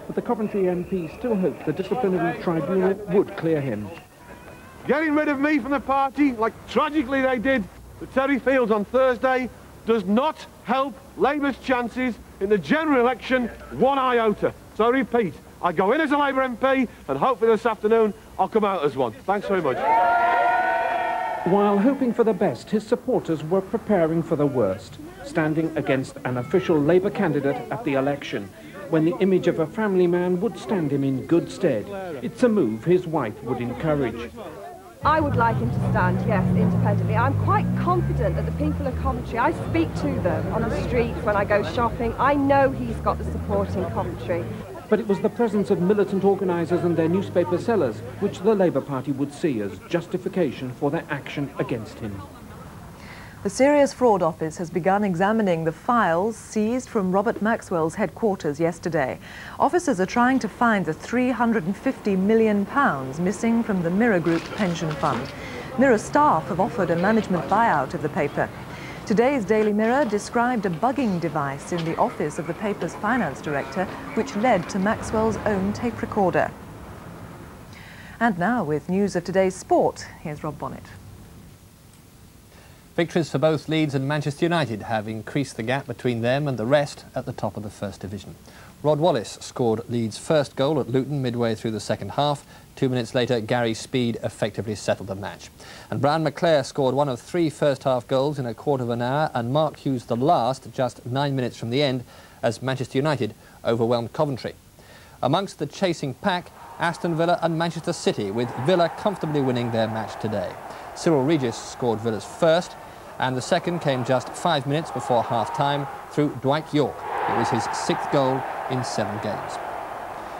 but the Coventry MP still hoped the disciplinary tribunal would clear him. Getting rid of me from the party, like tragically they did to Terry Fields on Thursday, does not help Labour's chances in the general election one iota. So I repeat, I go in as a Labour MP, and hopefully this afternoon I'll come out as one. Thanks very much. While hoping for the best, his supporters were preparing for the worst, standing against an official Labour candidate at the election, when the image of a family man would stand him in good stead. It's a move his wife would encourage. I would like him to stand, yes, independently. I'm quite confident that the people of Coventry, I speak to them on the streets when I go shopping. I know he's got the support in Coventry. But it was the presence of militant organisers and their newspaper sellers which the Labour Party would see as justification for their action against him. The Serious Fraud Office has begun examining the files seized from Robert Maxwell's headquarters yesterday. Officers are trying to find the £350 million missing from the Mirror Group pension fund. Mirror staff have offered a management buyout of the paper. Today's Daily Mirror described a bugging device in the office of the paper's finance director, which led to Maxwell's own tape recorder. And now, with news of today's sport, here's Rob Bonnet. Victories for both Leeds and Manchester United have increased the gap between them and the rest at the top of the First Division. Rod Wallace scored Leeds' first goal at Luton midway through the second half. 2 minutes later, Gary Speed effectively settled the match. And Brian McClare scored one of 3 first-half goals in a quarter of an hour, and Mark Hughes the last just 9 minutes from the end as Manchester United overwhelmed Coventry. Amongst the chasing pack, Aston Villa and Manchester City, with Villa comfortably winning their match today. Cyril Regis scored Villa's first, and the second came just 5 minutes before half-time through Dwight York. It was his 6th goal in 7 games.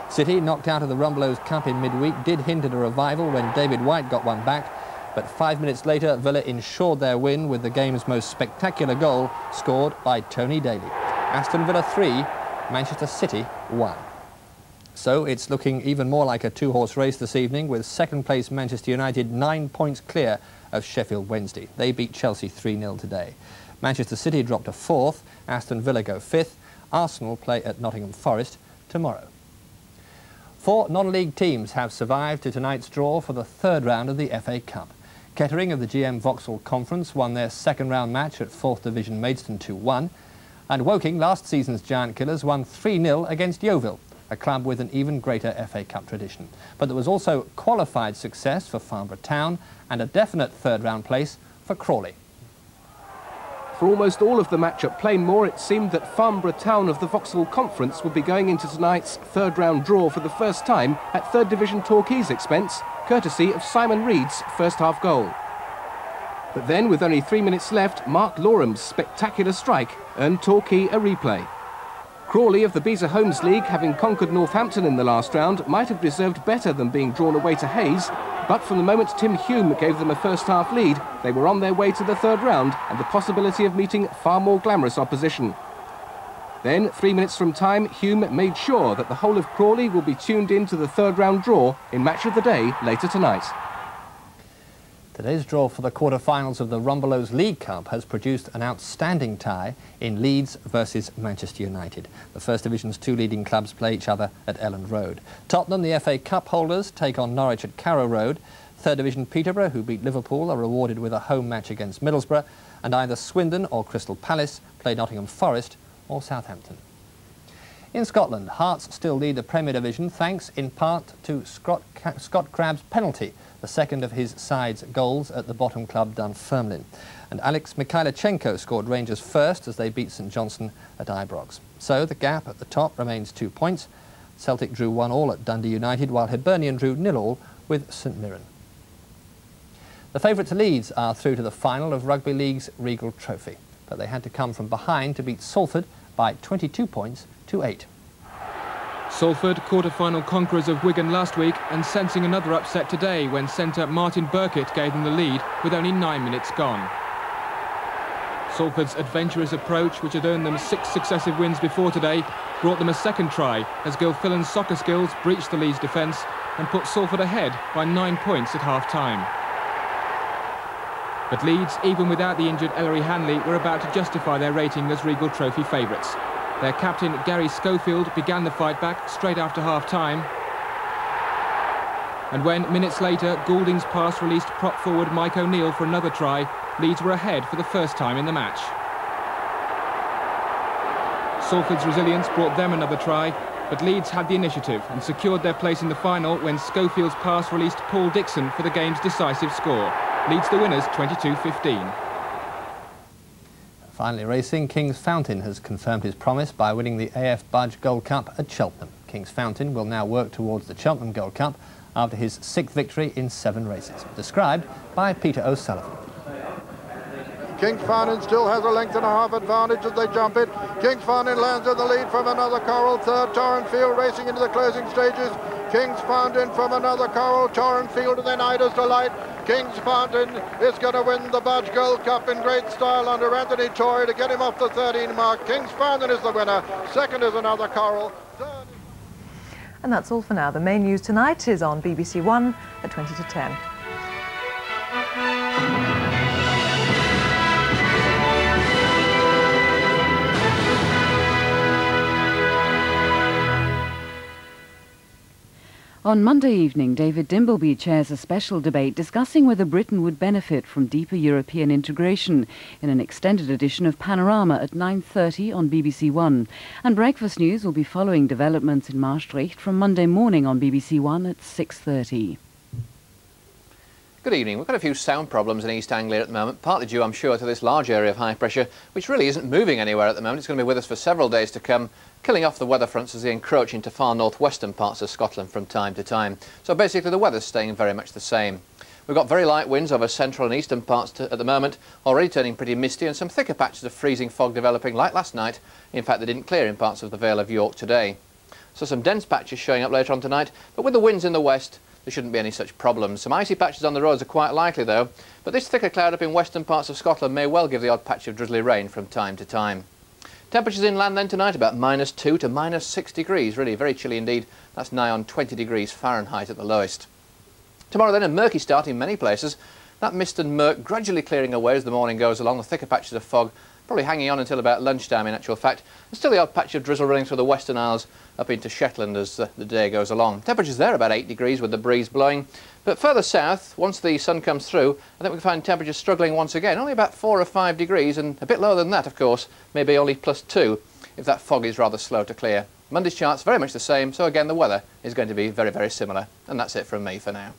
City, knocked out of the Rumbelows Cup in midweek, did hint at a revival when David White got one back, but 5 minutes later Villa ensured their win with the game's most spectacular goal scored by Tony Daly. Aston Villa 3, Manchester City 1. So it's looking even more like a 2-horse race this evening, with second-place Manchester United 9 points clear of Sheffield Wednesday. They beat Chelsea 3-0 today. Manchester City dropped to 4th, Aston Villa go 5th, Arsenal play at Nottingham Forest tomorrow. 4 non-league teams have survived to tonight's draw for the 3rd round of the FA Cup. Kettering of the GM Vauxhall Conference won their 2nd round match at 4th Division Maidstone 2-1, and Woking, last season's Giant Killers, won 3-0 against Yeovil, a club with an even greater FA Cup tradition. But there was also qualified success for Farnborough Town and a definite 3rd round place for Crawley. For almost all of the match at Plainmoor, it seemed that Farnborough Town of the Vauxhall Conference would be going into tonight's 3rd round draw for the first time at 3rd Division Torquay's expense, courtesy of Simon Reed's first half goal. But then, with only 3 minutes left, Mark Lorham's spectacular strike earned Torquay a replay. Crawley of the Beezer Homes League, having conquered Northampton in the last round, might have deserved better than being drawn away to Hayes, but from the moment Tim Hume gave them a first-half lead, they were on their way to the 3rd round and the possibility of meeting far more glamorous opposition. Then, 3 minutes from time, Hume made sure that the whole of Crawley will be tuned in to the 3rd round draw in Match of the Day later tonight. Today's draw for the quarter-finals of the Rumbelows League Cup has produced an outstanding tie in Leeds versus Manchester United. The First Division's 2 leading clubs play each other at Elland Road. Tottenham, the FA Cup holders, take on Norwich at Carrow Road. 3rd Division Peterborough, who beat Liverpool, are rewarded with a home match against Middlesbrough, and either Swindon or Crystal Palace play Nottingham Forest or Southampton. In Scotland, Hearts still lead the Premier Division thanks in part to Scott Crabb's penalty, the second of his side's goals at the bottom club Dunfermline. And Alex Mikhailichenko scored Rangers first as they beat St Johnstone at Ibrox. So the gap at the top remains 2 points. Celtic drew 1-1 at Dundee United, while Hibernian drew 0-0 with St Mirren. The favourites Leeds are through to the final of Rugby League's Regal Trophy, but they had to come from behind to beat Salford by 22 points to 8. Salford, quarter-final conquerors of Wigan last week, and sensing another upset today when centre Martin Burkitt gave them the lead with only 9 minutes gone. Salford's adventurous approach, which had earned them 6 successive wins before today, brought them a second try as Gilfillan's soccer skills breached the Leeds defence and put Salford ahead by 9 points at half-time. But Leeds, even without the injured Ellery Hanley, were about to justify their rating as Regal Trophy favourites. Their captain, Gary Schofield, began the fight back straight after half-time. And when, minutes later, Goulding's pass released prop forward Mike O'Neill for another try, Leeds were ahead for the first time in the match. Salford's resilience brought them another try, but Leeds had the initiative and secured their place in the final when Schofield's pass released Paul Dixon for the game's decisive score. Leeds the winners 22-15. Finally racing, King's Fountain has confirmed his promise by winning the AF Budge Gold Cup at Cheltenham. King's Fountain will now work towards the Cheltenham Gold Cup after his 6th victory in 7 races. Described by Peter O'Sullivan. King's Fountain still has a length and a half advantage as they jump it. King's Fountain lands in the lead from another Coral. Third, Torrenfield racing into the closing stages. King's Fountain from another Coral. Torrenfield and then Ida's Delight. King's Fountain is going to win the Budge Gold Cup in great style under Anthony Torrey to get him off the 13 mark. King's Fountain is the winner. Second is another Coral. Third... And that's all for now. The main news tonight is on BBC One at 20 to 10. On Monday evening, David Dimbleby chairs a special debate discussing whether Britain would benefit from deeper European integration in an extended edition of Panorama at 9:30 on BBC One. And Breakfast News will be following developments in Maastricht from Monday morning on BBC One at 6:30. Good evening. We've got a few sound problems in East Anglia at the moment, partly due, I'm sure, to this large area of high pressure, which really isn't moving anywhere at the moment. It's going to be with us for several days to come, killing off the weather fronts as they encroach into far northwestern parts of Scotland from time to time. So basically the weather's staying very much the same. We've got very light winds over central and eastern parts at the moment, already turning pretty misty, and some thicker patches of freezing fog developing like last night. In fact, they didn't clear in parts of the Vale of York today. So some dense patches showing up later on tonight, but with the winds in the west, there shouldn't be any such problems. Some icy patches on the roads are quite likely though, but this thicker cloud up in western parts of Scotland may well give the odd patch of drizzly rain from time to time. Temperatures inland then tonight about -2 to -6 degrees, really very chilly indeed. That's nigh on 20 degrees Fahrenheit at the lowest. Tomorrow then a murky start in many places. That mist and murk gradually clearing away as the morning goes along, the thicker patches of fog probably hanging on until about lunchtime in actual fact. There's still the odd patch of drizzle running through the Western Isles up into Shetland as the day goes along. Temperatures there about 8 degrees with the breeze blowing. But further south, once the sun comes through, I think we can find temperatures struggling once again. Only about 4 or 5 degrees, and a bit lower than that, of course, maybe only +2 if that fog is rather slow to clear. Monday's chart's very much the same, so again the weather is going to be very, very similar. And that's it from me for now.